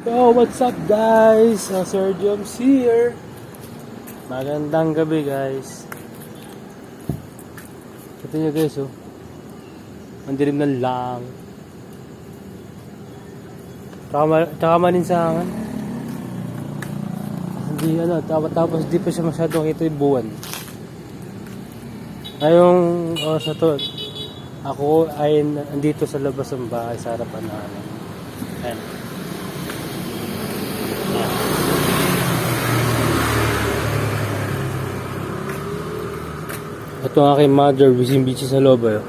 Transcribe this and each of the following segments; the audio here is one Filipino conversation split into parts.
So, what's up guys? Sir Joms here. Magandang gabi guys. Ito nyo guys oh. Ang dilim ng lang. Tsaka maninsangan. Hindi tapos di pa siya masyadong kita yung buwan. Ngayong oras na to, ako ay nandito sa labas ng bahay sa harapan na ayan. Ito ang aking mother, busy sa loob eh.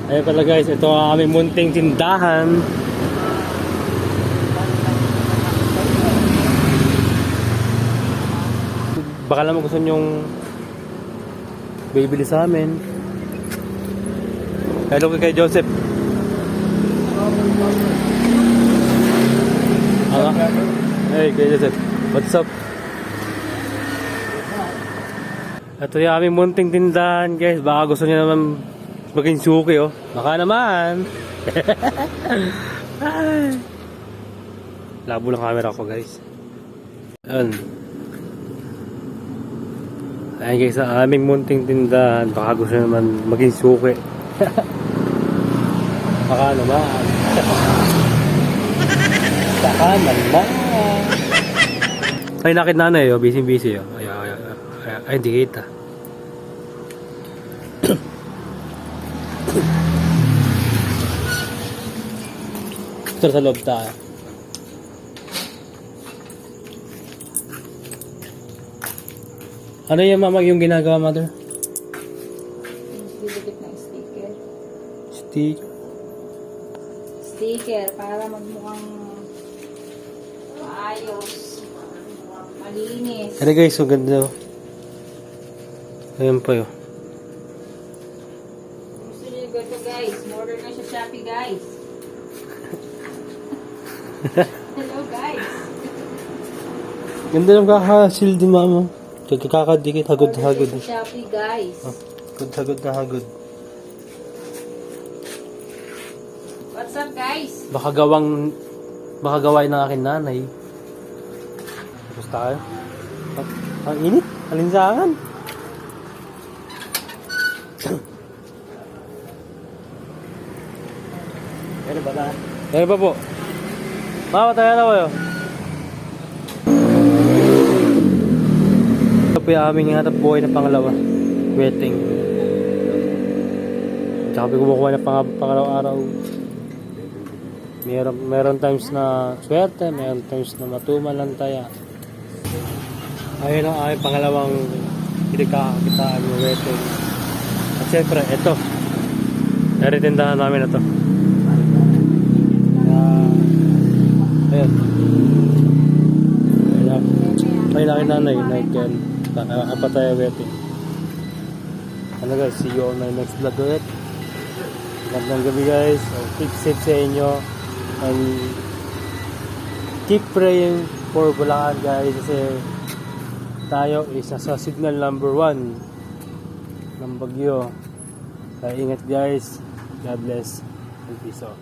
Ayun pala guys, ito ang aming munting tindahan. Baka naman gusto nyong bibili sa amin. Hello kay Joseph. Hey kay Joseph, what's up? Ito yung aming munting tindahan guys. Baka gusto niyo naman maging suki oh. Baka naman. Labo lang camera ko guys. Ayan. Ayan guys, sa aming munting tindahan. Baka gusto niyo naman maging suki. Baka naman. Baka naman. Ay nakit nanay oh. Busy oh. Ay, hindi kita. Ito sa loob tayo. Ano yung mama yung ginagawa, mother? Bibigit ng sticker. Sticker para magmukhang maayos. Malinis. Ano guys, so ganda. Ayan pa yun. Gusto nyo ito guys. Order na siya Shopee guys. Hello guys. Ganda ng kakasil din mama. Kakakadikit, hagod-hagod. Order sa Shopee guys. Hagod na hagod. What's up guys? Baka gawain ng akin nanay. Tapos tayo. Ang init. Alinsangan. Ano ba na? Ano ba po? Mama, tayo na kayo. Ito po yung aming hanap buhay na pangalawa. Wedding. Tsaka po kumukuha na pangaraw-araw. Meron times na swerte, meron times na matumal lang tayo. Ayun ang aming pangalawang kitaan ng wedding. At syempre, ito. Naritindahan namin na ito. Ayan. Ay laki nanay. Apa tayo wedding. Ano guys, see you on my next vlog ulit. Magandang gabi guys. So, keep safe sa inyo. And keep praying for Bulacan guys. Kasi tayo isa sa signal number 1 ng bagyo. Kaya ingat guys. God bless and peace out.